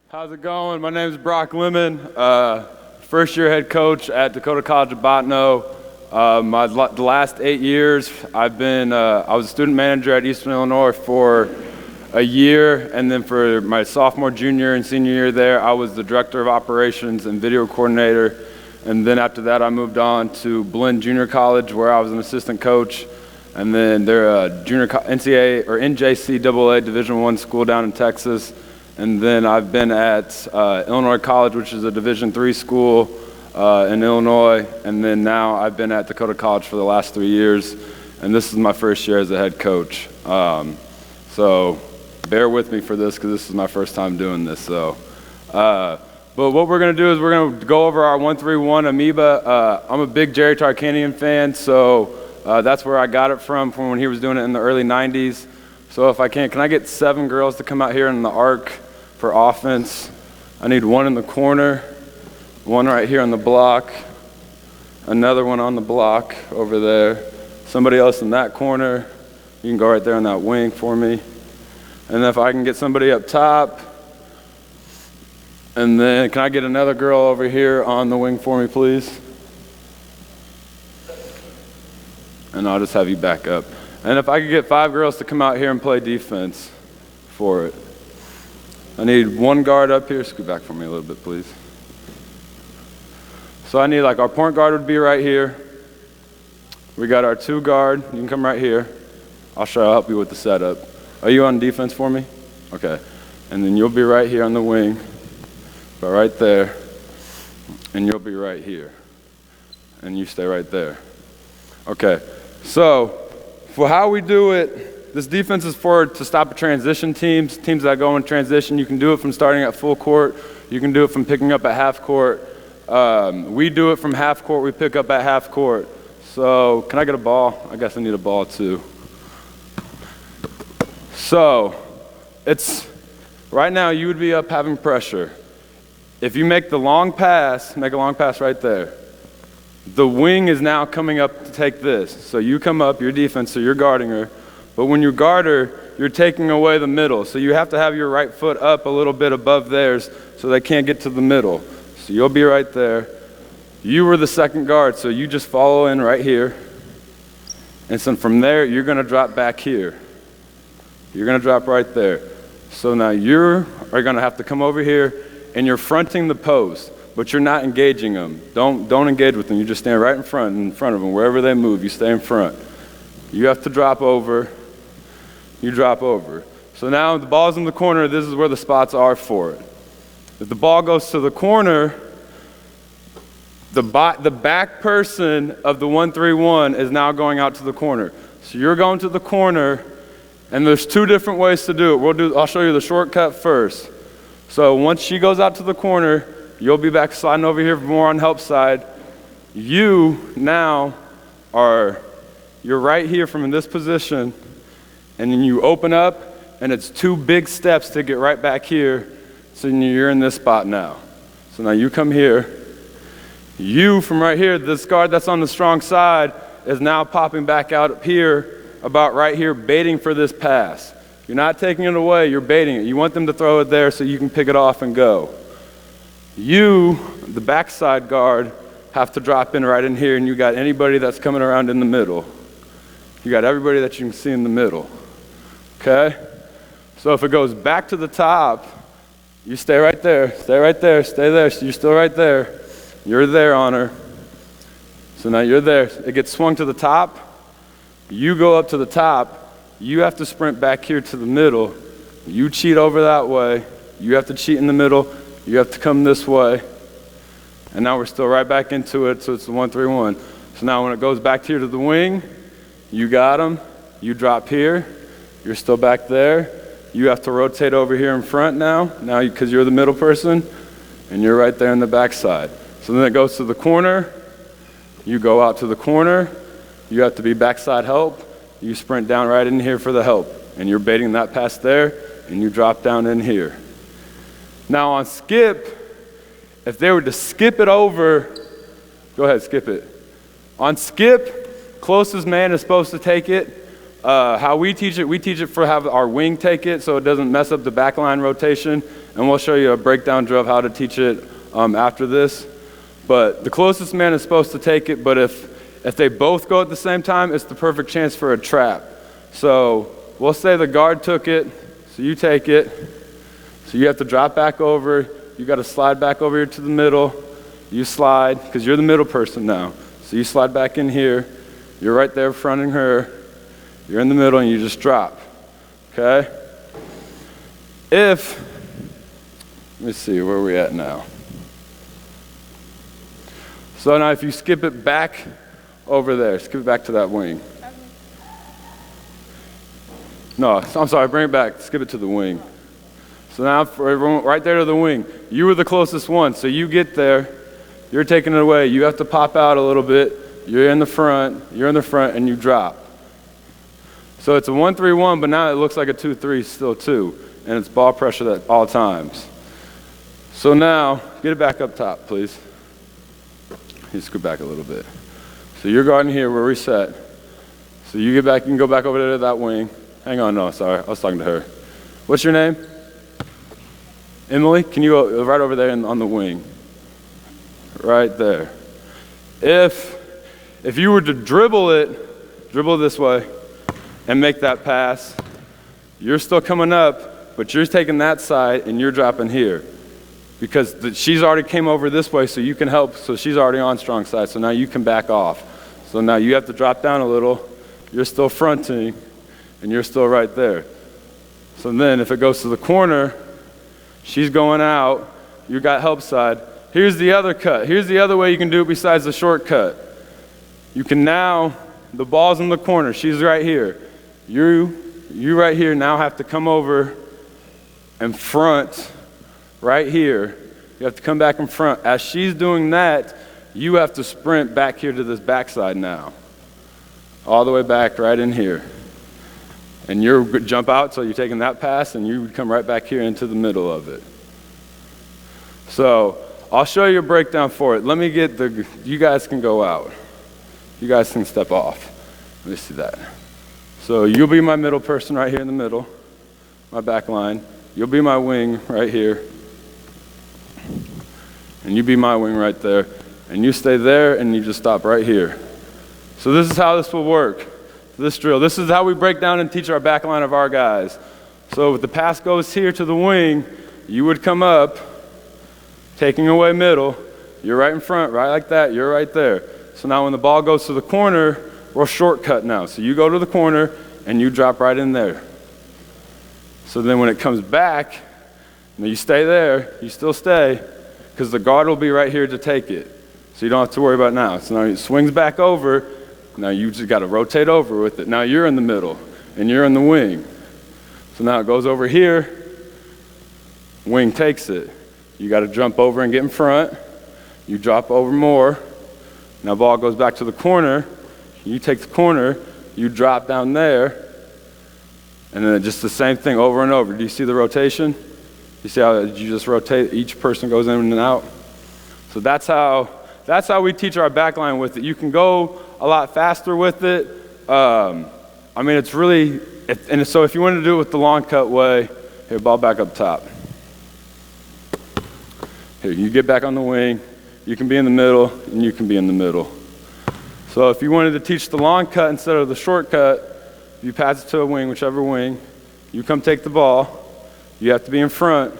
How's it going? My name is Brock Lemon, first year head coach at Dakota College of Botano. The last 8 years, I was a student manager at Eastern Illinois for a year, and then for my sophomore, junior, and senior year there, I was the director of operations and video coordinator. And then after that, I moved on to Blinn Junior College, where I was an assistant coach. And then they're a junior NCAA or NJCAA Division I school down in Texas. And then I've been at Illinois College, which is a Division III school in Illinois. And then now I've been at Dakota College for the last 3 years. And this is my first year as a head coach. So bear with me for this because this is my first time doing this. But what we're going to do is we're going to go over our 131 Amoeba. I'm a big Jerry Tarkanian fan, so that's where I got it from when he was doing it in the early 90s. So if I can I get 7 girls to come out here in the arc for offense? I need 1 in the corner, 1 right here on the block, another one on the block over there, somebody else in that corner. You can go right there on that wing for me. And then if I can get somebody up top, and then can I get another girl over here on the wing for me, please? And I'll just have you back up. And if I could get 5 girls to come out here and play defense for it. I need 1 guard up here. Scoot back for me a little bit, please. So I need, our point guard would be right here. We got our 2 guard. You can come right here. I'll help you with the setup. Are you on defense for me? Okay. And then you'll be right here on the wing. But right there. And you'll be right here. And you stay right there. Okay. So for how we do it, this defense is to stop transition teams that go in transition. You can do it from starting at full court. You can do it from picking up at half court. We do it from half court. We pick up at half court. So can I get a ball? I guess I need a ball too. So right now you would be up having pressure. If you make a long pass right there. The wing is now coming up to take this. So you come up, your defense, so you're guarding her. But when you guard her, you're taking away the middle. So you have to have your right foot up a little bit above theirs so they can't get to the middle. So you'll be right there. You were the second guard, so you just follow in right here. And so from there, you're going to drop back here. You're going to drop right there. So now you are going to have to come over here, and you're fronting the post. But you're not engaging them. Don't engage with them. You just stand right in front of them. Wherever they move, you stay in front. You have to drop over. You drop over. So now the ball's in the corner. This is where the spots are for it. If the ball goes to the corner, the back person of the 131 is now going out to the corner. So you're going to the corner, and there's 2 different ways to do it. I'll show you the shortcut first. So once she goes out to the corner, you'll be back sliding over here more on help side. You now you're right here from this position, and then you open up, and it's 2 big steps to get right back here. So you're in this spot now. So now you come here. You from right here, this guard that's on the strong side is now popping back out up here, about right here, baiting for this pass. You're not taking it away, you're baiting it. You want them to throw it there so you can pick it off and go. You, the backside guard, have to drop in right in here, and you got anybody that's coming around in the middle. You got everybody that you can see in the middle. Okay? So if it goes back to the top, you stay right there, stay right there, stay there. So you're still right there. You're there on her. So now you're there. It gets swung to the top. You go up to the top. You have to sprint back here to the middle. You cheat over that way. You have to cheat in the middle. You have to come this way. And now we're still right back into it, so it's the 131. So now when it goes back here to the wing, you got them. You drop here. You're still back there. You have to rotate over here in front now because you're the middle person, and you're right there in the backside. So then it goes to the corner. You go out to the corner. You have to be backside help. You sprint down right in here for the help, and you're baiting that pass there, and you drop down in here. Now on skip, if they were to skip it over, go ahead, skip it. On skip, closest man is supposed to take it. How we teach it for have our wing take it so it doesn't mess up the backline rotation. and we'll show you a breakdown drill of how to teach it after this. But the closest man is supposed to take it, but if they both go at the same time, it's the perfect chance for a trap. So we'll say the guard took it, so you take it. So you have to drop back over. You got to slide back over here to the middle. You slide, because you're the middle person now. So you slide back in here. You're right there fronting her. You're in the middle, and you just drop. Okay? Let me see, where are we at now? So now if you skip it back over there, skip it back to that wing. No, I'm sorry, bring it back, skip it to the wing. So now for everyone, right there to the wing, you were the closest one, so you get there, you're taking it away, you have to pop out a little bit, you're in the front, and you drop. So it's a 1-3-1, but now it looks like a 2-3, still 2, and it's ball pressure at all times. So now, get it back up top, please. You scoot back a little bit. So you're guarding here, we're reset. So you get back, you can go back over there to that wing. Hang on, no, sorry, I was talking to her. What's your name? Emily, can you go right over there on the wing? Right there. If you were to dribble this way, and make that pass, you're still coming up, but you're taking that side and you're dropping here. Because she's already came over this way, so you can help, so she's already on strong side, so now you can back off. So now you have to drop down a little, you're still fronting, and you're still right there. So then if it goes to the corner, she's going out, you got help side. Here's the other cut. Here's the other way you can do it besides the shortcut. You can now, the ball's in the corner, she's right here. You right here now have to come over and front right here. You have to come back in front. As she's doing that, you have to sprint back here to this backside now. All the way back right in here. And you jump out, so you're taking that pass, and you would come right back here into the middle of it. So I'll show you a breakdown for it. Let me get you guys can go out. You guys can step off. Let me see that. So you'll be my middle person right here in the middle, my back line. You'll be my wing right here. And you be my wing right there. And you stay there, and you just stop right here. So this is how this will work, this drill. This is how we break down and teach our back line of our guys. So if the pass goes here to the wing, you would come up, taking away middle. You're right in front, right like that. You're right there. So now when the ball goes to the corner, we're shortcut now. So you go to the corner, and you drop right in there. So then when it comes back, you stay there. You still stay, because the guard will be right here to take it. So you don't have to worry about it now. So now it swings back over. Now you just got to rotate over with it. Now you're in the middle, and you're in the wing. So now it goes over here. Wing takes it. You got to jump over and get in front. You drop over more. Now ball goes back to the corner. You take the corner. You drop down there. And then just the same thing over and over. Do you see the rotation? You see how you just rotate? Each person goes in and out. So that's how we teach our backline with it. You can go a lot faster with it. I mean, it's really, and so if you want to do it with the long cut way, here, ball back up top. Here, you get back on the wing. You can be in the middle, and you can be in the middle. So if you wanted to teach the long cut instead of the short cut, you pass it to a wing, whichever wing. You come take the ball. You have to be in front.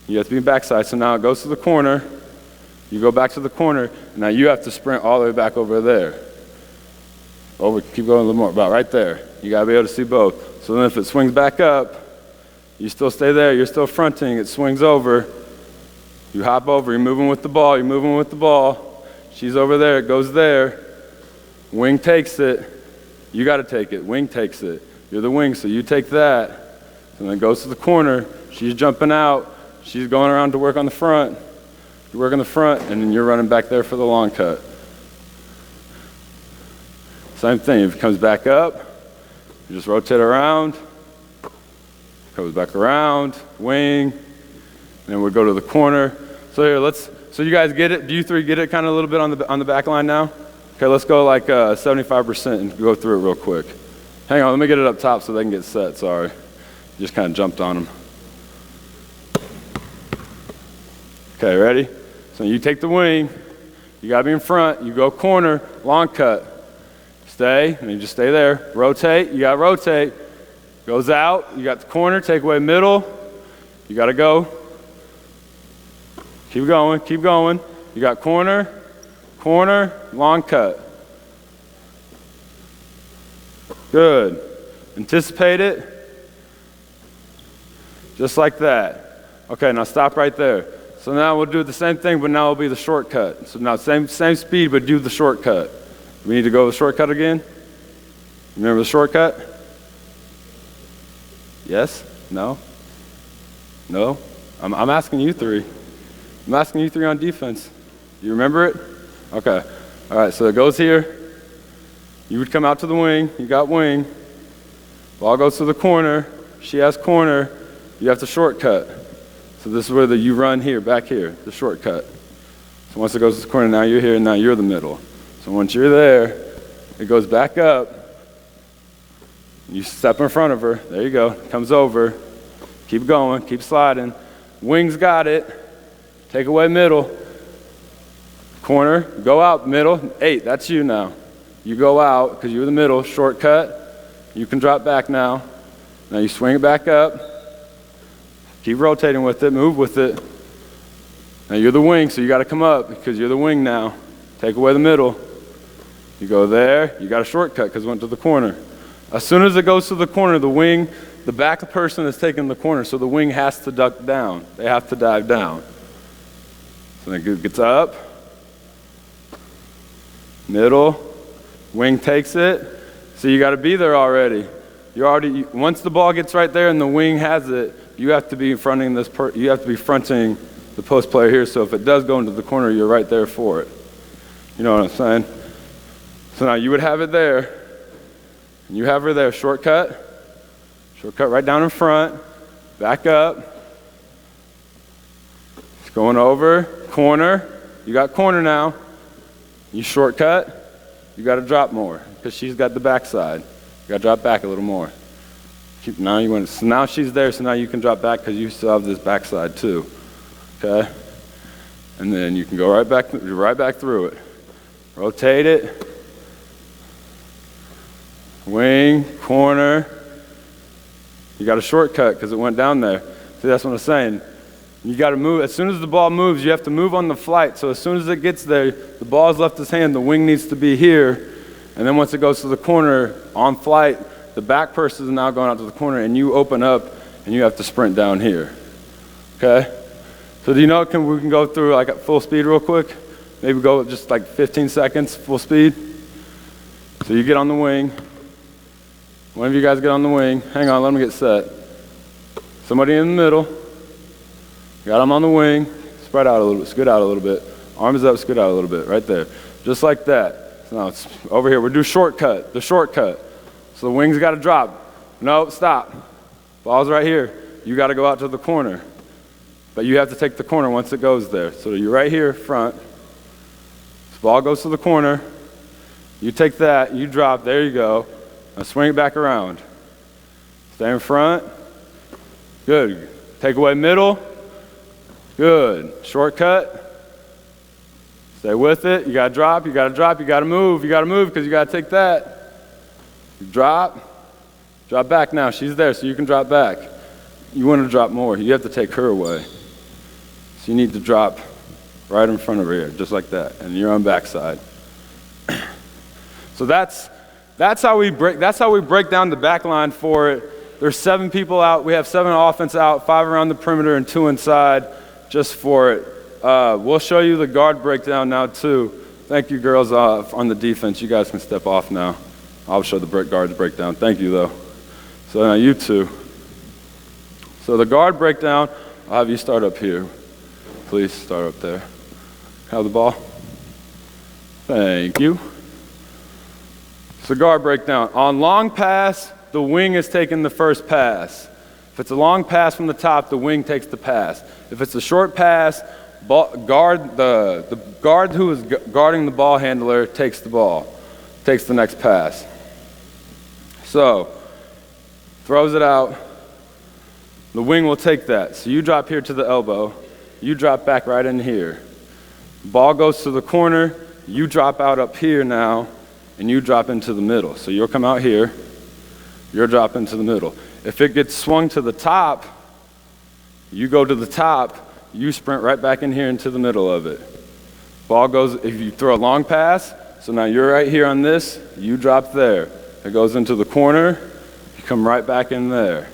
You have to be backside. So now it goes to the corner. You go back to the corner. And now you have to sprint all the way back over there. Over, keep going a little more, about right there. You got to be able to see both. So then if it swings back up, you still stay there. You're still fronting. It swings over. You hop over. You're moving with the ball. You're moving with the ball. She's over there. It goes there. Wing takes it. You got to take it. Wing takes it. You're the wing, so you take that. And then it goes to the corner. She's jumping out. She's going around to work on the front. You work on the front, and then you're running back there for the long cut. Same thing. If it comes back up, you just rotate around. Goes back around, wing, and then we'll go to the corner. So here, so you guys get it? Do you three get it kind of a little bit on the back line now? Okay, let's go like 75% and go through it real quick. Hang on, let me get it up top so they can get set, sorry. Just kind of jumped on them. Okay, ready? So you take the wing, you gotta be in front, you go corner, long cut. Stay, and you just stay there. Rotate, you gotta rotate. Goes out, you got the corner, take away middle. You gotta go. Keep going, keep going. You got corner, corner, long cut. Good. Anticipate it. Just like that. Okay, now stop right there. So now we'll do the same thing, but now it'll be the shortcut. So now same speed, but do the shortcut. We need to go the shortcut again? Remember the shortcut? Yes? No? No? I'm asking you three. I'm asking you three on defense. You remember it? Okay. All right, so it goes here. You would come out to the wing. You got wing. Ball goes to the corner. She has corner. You have to shortcut. So this is where you run here, back here, the shortcut. So once it goes to the corner, now you're here, and now you're the middle. So once you're there, it goes back up. You step in front of her. There you go. Comes over. Keep going. Keep sliding. Wings got it. Take away middle. Corner. Go out middle. 8. That's you now. You go out because you're the middle. Shortcut. You can drop back now. Now you swing it back up. Keep rotating with it. Move with it. Now you're the wing, so you got to come up because you're the wing now. Take away the middle. You go there. You got a shortcut because it went to the corner. As soon as it goes to the corner, the wing, the back person is taking the corner, so the wing has to duck down. They have to dive down. So it gets up. Middle. Wing takes it. So you got to be there already. Once the ball gets right there and the wing has it, you have to be fronting you have to be fronting the post player here, so if it does go into the corner, you're right there for it. You know what I'm saying? So now you would have it there, and you have her there. Shortcut right down in front, back up. It's going over, corner. You got corner now. You shortcut. You got to drop more because she's got the backside. You got to drop back a little more. So now she's there, so now you can drop back because you still have this backside too. Okay? And then you can go right back through it. Rotate it. Wing, corner. You got a shortcut because it went down there. See, that's what I'm saying. You got to move. As soon as the ball moves, you have to move on the flight. So as soon as it gets there, the ball's left his hand, the wing needs to be here. And then once it goes to the corner, on flight, the back person is now going out to the corner, and you open up, and you have to sprint down here. Okay? So do you know, we can go through like at full speed real quick? Maybe go just like 15 seconds, full speed. So you get on the wing. One of you guys get on the wing. Hang on, let me get set. Somebody in the middle. Got them on the wing. Spread out a little bit, scoot out a little bit. Arms up, scoot out a little bit, right there. Just like that. So now it's over here. We'll do shortcut, the shortcut. So the wing's got to drop. No, stop. Ball's right here. You got to go out to the corner. But you have to take the corner once it goes there. So you're right here, front. This ball goes to the corner. You take that, you drop, there you go. Now swing it back around. Stay in front. Good. Take away middle. Good. Shortcut. Stay with it. You got to drop, you got to drop, you got to move because you got to take that. You drop back now. She's there, so you can drop back. You want to drop more. You have to take her away. So you need to drop right in front of her here, just like that, and you're on backside. So that's how we break down the back line for it. There's 7 people out. We have 7 offense out, 5 around the perimeter, and 2 inside just for it. We'll show you the guard breakdown now too. Thank you, girls, on the defense. You guys can step off now. I'll show the guards breakdown. Thank you, though. So now you two. So the guard breakdown, I'll have you start up here. Please start up there. Have the ball. Thank you. So guard breakdown. On long pass, the wing is taking the first pass. If it's a long pass from the top, the wing takes the pass. If it's a short pass, the guard who is guarding the ball handler takes the ball, takes the next pass. So, throws it out. The wing will take that. So you drop here to the elbow. you drop back right in here. Ball goes to the corner, you drop out up here now, and you drop into the middle. So you'll come out here, you'll drop into the middle. If it gets swung to the top, you go to the top, you sprint right back in here into the middle of it. Ball goes, if you throw a long pass, so now you're right here on this, you drop there. It goes into the corner, you come right back in there.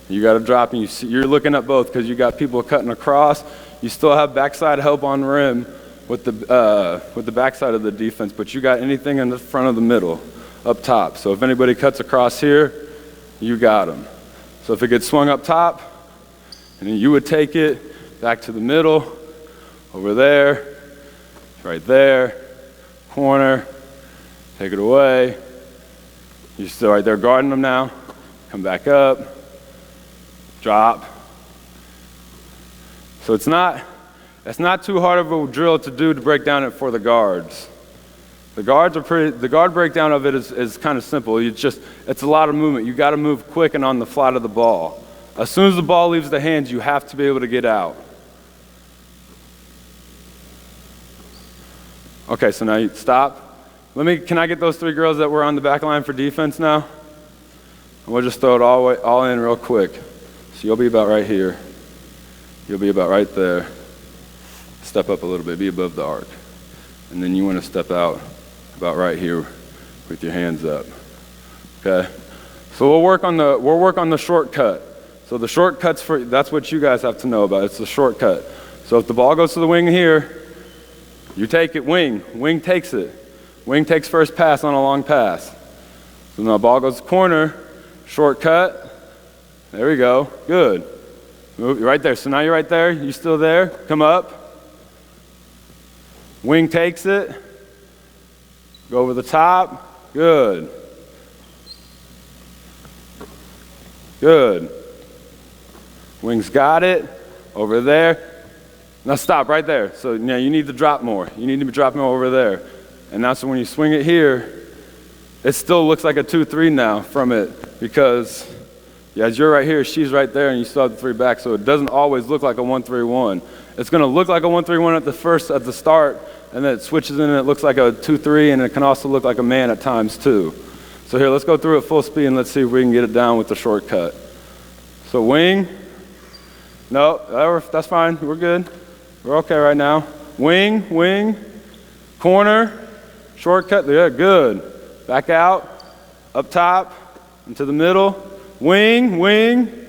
You got to drop, and you're looking at both because you got people cutting across. You still have backside help on rim with the backside of the defense, but you got anything in the front of the middle, up top. So if anybody cuts across here, you got them. So if it gets swung up top, and then you would take it back to the middle, over there, right there, corner, take it away. You're still right there guarding them now. Come back up, drop. So it's not too hard of a drill to do to break down it for the guards. The guard breakdown of it is kind of simple. It's a lot of movement. You got to move quick and on the flight of the ball. As soon as the ball leaves the hands, you have to be able to get out. Okay, so now you stop. Can I get those 3 girls that were on the back line for defense now? And we'll just throw it all in real quick. So you'll be about right here. You'll be about right there. Step up a little bit, be above the arc. And then you want to step out about right here with your hands up. Okay? So we'll work on the shortcut. So the shortcuts that's what you guys have to know about. It's the shortcut. So if the ball goes to the wing here, you take it wing. Wing takes it. Wing takes first pass on a long pass. So now the ball goes to corner, shortcut. There we go. Good. Move right there. So now you're right there. You still there? Come up. Wing takes it. Go over the top. Good. Good. Wing's got it. Over there. Now stop right there. So now you need to drop more. You need to be dropping over there. And that's when you swing it here, it still looks like a 2-3 now from it because as you're right here, she's right there, and you still have the 3 back, so it doesn't always look like a 1-3-1. It's going to look like a 1-3-1 at the start, and then it switches in and it looks like a 2-3, and it can also look like a man at times too. So here, let's go through it full speed and let's see if we can get it down with the shortcut. So wing. No, that's fine. We're good. We're okay right now. Wing, wing, corner, shortcut. Yeah, good. Back out, up top, into the middle. Wing, wing.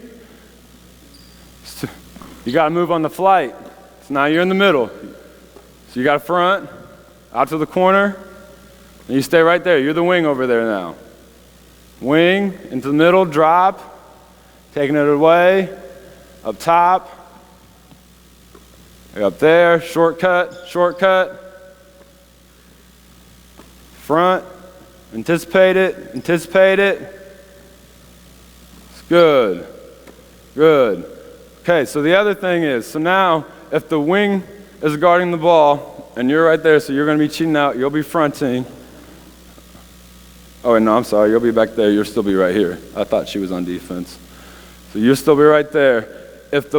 You got to move on the flight. So now you're in the middle. So you got front, out to the corner, and you stay right there. You're the wing over there now. Wing, into the middle, drop, taking it away, up top, up there, shortcut, shortcut, front, anticipate it, anticipate it. It's good, good. Okay, so the other thing is, so now if the wing is guarding the ball and you're right there, so you're going to be cheating out, you'll be fronting. Oh, no, I'm sorry, you'll be back there, you'll still be right here. I thought she was on defense. So you'll still be right there. If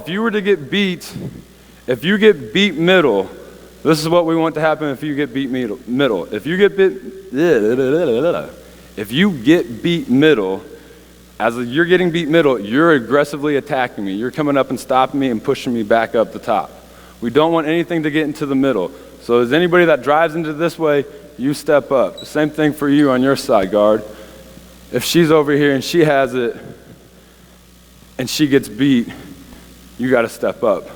you were to get beat, if you get beat middle, this is what we want to happen if you get beat middle. If you get beat middle, as you're getting beat middle, you're aggressively attacking me. You're coming up and stopping me and pushing me back up the top. We don't want anything to get into the middle. So as anybody that drives into this way, you step up. The same thing for you on your side, guard. If she's over here and she has it and she gets beat, you got to step up.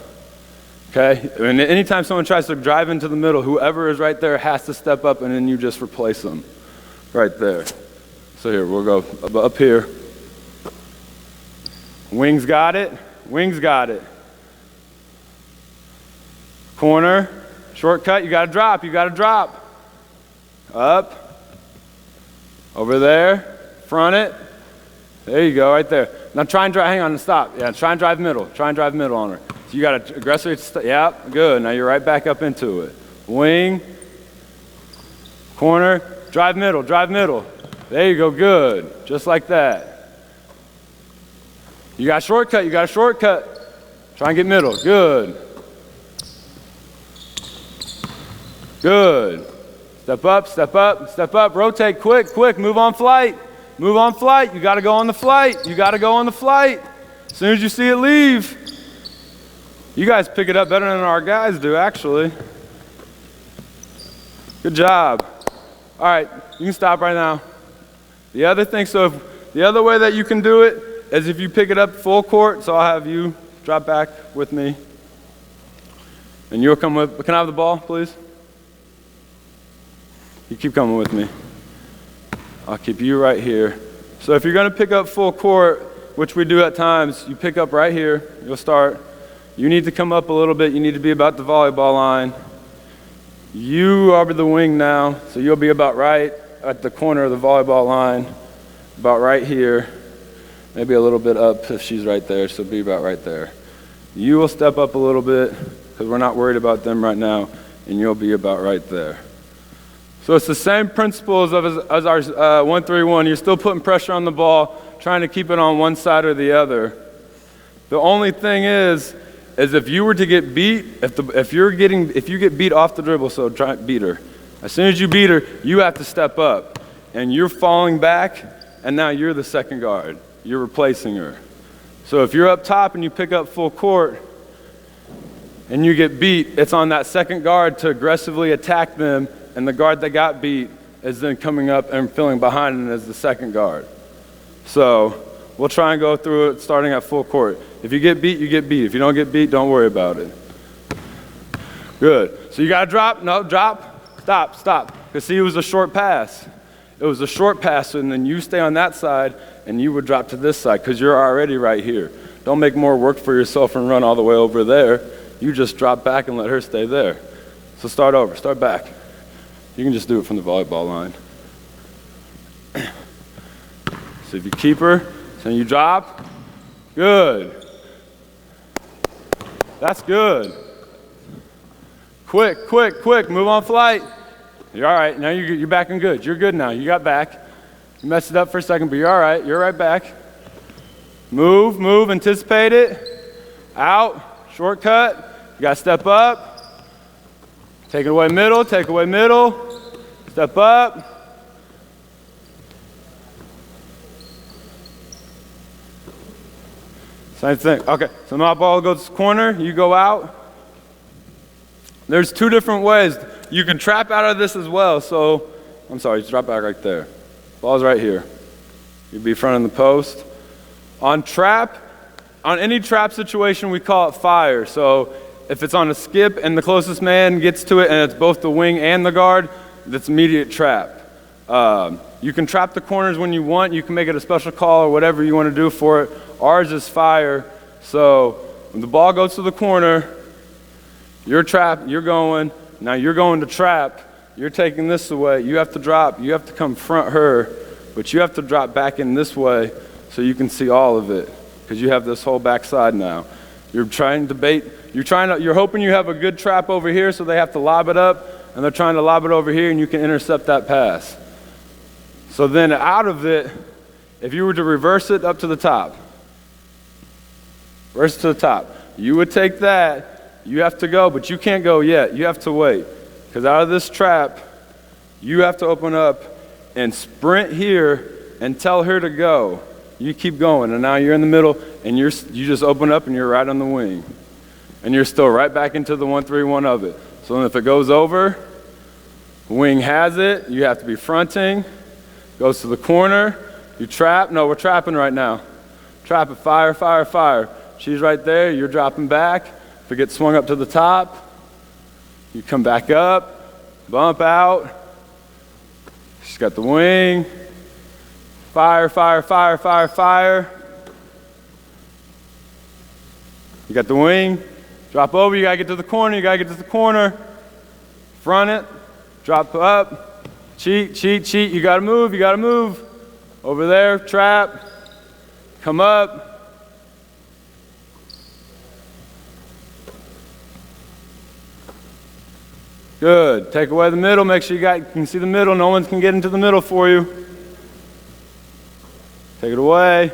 Okay? And anytime someone tries to drive into the middle, whoever is right there has to step up, and then you just replace them right there. So here, we'll go up here. Wings got it. Wings got it. Corner. Shortcut. You got to drop. You got to drop. Up. Over there. Front it. There you go, right there. Now try and drive. Hang on and stop. Yeah, try and drive middle. Try and drive middle on her. So you got to aggressively, yeah, good. Now you're right back up into it. Wing, corner, drive middle, drive middle. There you go, good. Just like that. You got a shortcut, you got a shortcut. Try and get middle, good. Good. Step up, step up, step up. Rotate quick, quick. Move on flight. Move on flight. You got to go on the flight. You got to go on the flight. As soon as you see it leave. You guys pick it up better than our guys do, actually. Good job. All right, you can stop right now. The other thing, the other way that you can do it is if you pick it up full court, so I'll have you drop back with me. And you'll come with, can I have the ball, please? You keep coming with me. I'll keep you right here. So if you're gonna pick up full court, which we do at times, you pick up right here, you'll start. You need to come up a little bit, you need to be about the volleyball line. You are the wing now, so you'll be about right at the corner of the volleyball line, about right here. Maybe a little bit up if she's right there, so be about right there. You will step up a little bit, because we're not worried about them right now, and you'll be about right there. So it's the same principles as our 1-3-1. You're still putting pressure on the ball, trying to keep it on one side or the other. The only thing is if you were to get beat, if you get beat off the dribble, so try beat her. As soon as you beat her, you have to step up, and you're falling back, and now you're the second guard. You're replacing her. So if you're up top and you pick up full court, and you get beat, it's on that second guard to aggressively attack them, and the guard that got beat is then coming up and filling behind them as the second guard. So we'll try and go through it starting at full court. If you get beat, you get beat. If you don't get beat, don't worry about it. Good. So you got to drop. No, drop. Stop, stop. Because see, it was a short pass. It was a short pass, and then you stay on that side, and you would drop to this side because you're already right here. Don't make more work for yourself and run all the way over there. You just drop back and let her stay there. So start over. Start back. You can just do it from the volleyball line. So if you keep her, then you drop. Good. That's good. Quick, quick, quick. Move on flight. You're all right. Now you're back and good. You're good now. You got back. You messed it up for a second, but you're all right. You're right back. Move, move. Anticipate it. Out. Shortcut. You got to step up. Take it away middle. Take away middle. Step up. Same thing. Okay, so my ball goes to the corner, you go out. There's two different ways. You can trap out of this as well. So, I'm sorry, just drop back right there. Ball's right here. You'd be fronting the post. On any trap situation, we call it fire. So, if it's on a skip and the closest man gets to it and it's both the wing and the guard, that's immediate trap. You can trap the corners when you want. You can make it a special call or whatever you want to do for it. Ours is fire. So when the ball goes to the corner, you're trapped, you're going. Now you're going to trap. You're taking this away. You have to drop. You have to come front her, but you have to drop back in this way so you can see all of it because you have this whole backside now. You're trying to bait. You're hoping you have a good trap over here so they have to lob it up, and they're trying to lob it over here, and you can intercept that pass. So then out of it, if you were to reverse it up to the top, reverse it to the top, you would take that, you have to go, but you can't go yet. You have to wait. Because out of this trap, you have to open up and sprint here and tell her to go. You keep going, and now you're in the middle, and you just open up, and you're right on the wing. And you're still right back into the 1-3-1 of it. So then if it goes over, wing has it, you have to be fronting, goes to the corner, you trap. No, we're trapping right now. Trap it, fire, fire, fire. She's right there, you're dropping back. If it gets swung up to the top, you come back up, bump out. She's got the wing. Fire, fire, fire, fire, fire. You got the wing. Drop over, you gotta get to the corner, you gotta get to the corner. Front it, drop up, cheat, cheat, cheat. You gotta move, you gotta move. Over there, trap, come up. Good, take away the middle, make sure you can see the middle, no one can get into the middle for you. Take it away.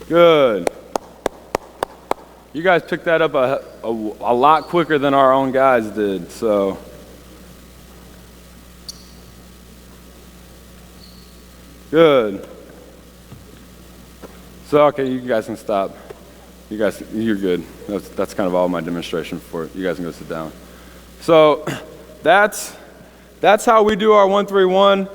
Good. You guys picked that up a lot quicker than our own guys did, so Good. So, okay, you guys can stop. You're good. That's kind of all my demonstration for it. You guys can go sit down. So, that's how we do our 1-3-1.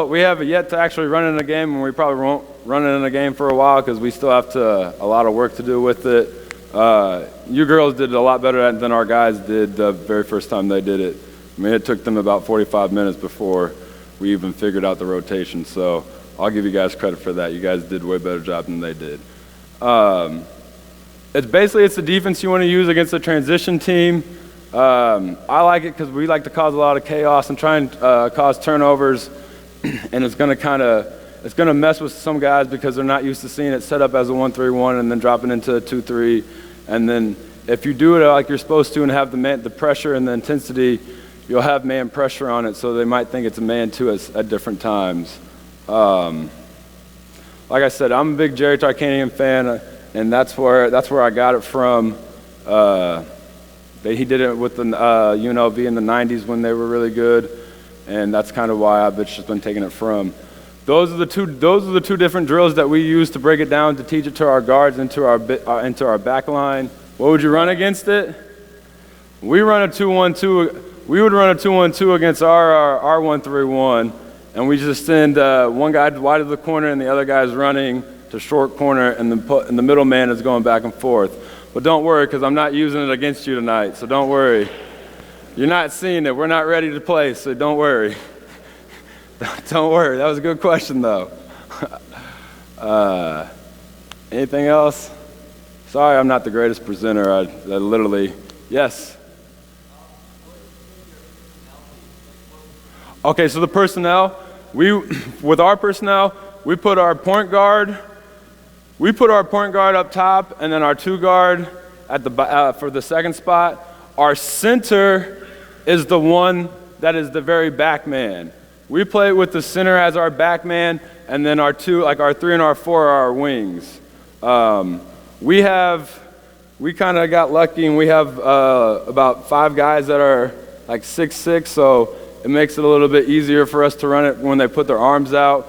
We have yet to actually run it in a game, and we probably won't run it in a game for a while because we still have a lot of work to do with it. You girls did a lot better than our guys did the very first time they did it. I mean, it took them about 45 minutes before we even figured out the rotation, so I'll give you guys credit for that. You guys did a way better job than they did. It's the defense you want to use against a transition team. I like it because we like to cause a lot of chaos and try and cause turnovers, and it's going to mess with some guys because they're not used to seeing it set up as a 1-3-1 and then dropping into a 2-3, and then if you do it like you're supposed to and have the pressure and the intensity, you'll have man pressure on it, so they might think it's a man too at different times. Like I said, I'm a big Jerry Tarkanian fan, and that's where I got it from. He did it with the UNLV in the 90s when they were really good, and that's kind of why I've just been taking it from. Those are the two different drills that we use to break it down to teach it to our guards into our back line. What would you run against it? We run a 2-1-2. We would run a 2-1-2 against our 1-3-1, and we just send one guy wide of the corner and the other guy's running to short corner, and the middle man is going back and forth. But don't worry, because I'm not using it against you tonight, so don't worry. You're not seeing it. We're not ready to play, so don't worry. Don't worry. That was a good question, though. Anything else? Sorry, I'm not the greatest presenter. I literally, yes. Okay, so the personnel, with our personnel, we put our point guard up top, and then our two guard for the second spot. Our center is the one that is the very back man. We play with the center as our back man, and then our 3 and our 4 are our wings. We kind of got lucky, and we have about 5 guys that are like 6'6", so it makes it a little bit easier for us to run it when they put their arms out.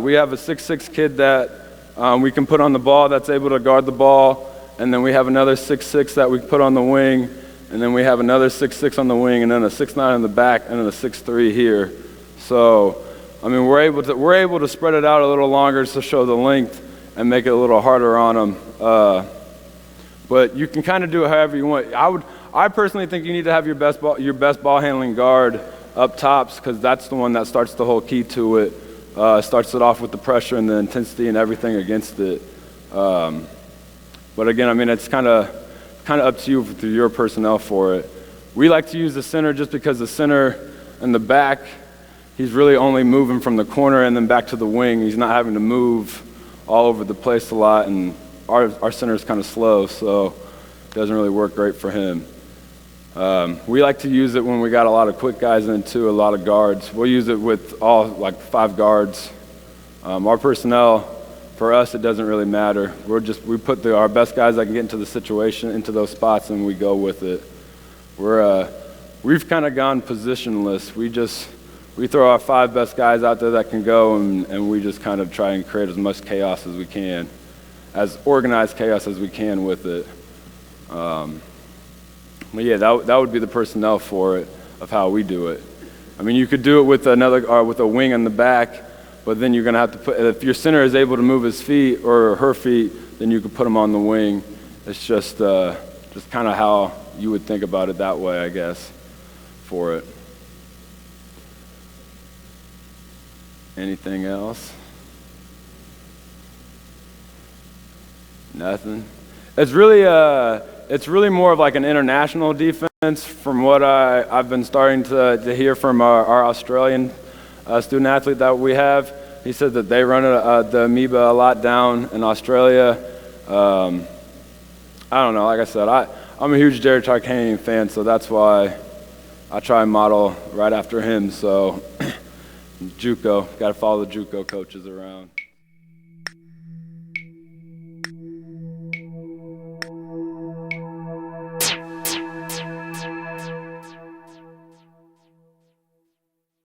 We have a 6'6" kid that we can put on the ball that's able to guard the ball, and then we have another 6'6" that we put on the wing, and then we have another 6'6" on the wing, and then a 6'9" in the back, and then a 6'3" here. So, I mean, we're able to spread it out a little longer to show the length and make it a little harder on them. But you can kind of do it however you want. I personally think you need to have your best ball handling guard up tops, because that's the one that starts the whole key to it. Starts it off with the pressure and the intensity and everything against it. But again, I mean, it's kind of up to you through your personnel for it. We like to use the center just because the center and the back, he's really only moving from the corner and then back to the wing. He's not having to move all over the place a lot, and our center is kind of slow, so it doesn't really work great for him. We like to use it when we got a lot of quick guys in too, a lot of guards. We'll use it with all 5 guards. Our personnel, for us, it doesn't really matter. We put our best guys that can get into the situation into those spots, and we go with it. We've kind of gone positionless. We throw our 5 best guys out there that can go, and we just kind of try and create as much chaos as we can, as organized chaos as we can with it. But yeah, that would be the personnel for it, of how we do it. I mean, you could do it with with a wing in the back, but then you're going to have to if your center is able to move his feet or her feet, then you could put him on the wing. It's just kind of how you would think about it that way, I guess, for it. Anything else? Nothing? It's really more of like an international defense from what I've been starting to hear from our Australian student athlete that we have. He said that they run the Amoeba a lot down in Australia. I don't know, like I said, I'm a huge Jerry Tarkanian fan, so that's why I try and model right after him. So JUCO, got to follow the JUCO coaches around.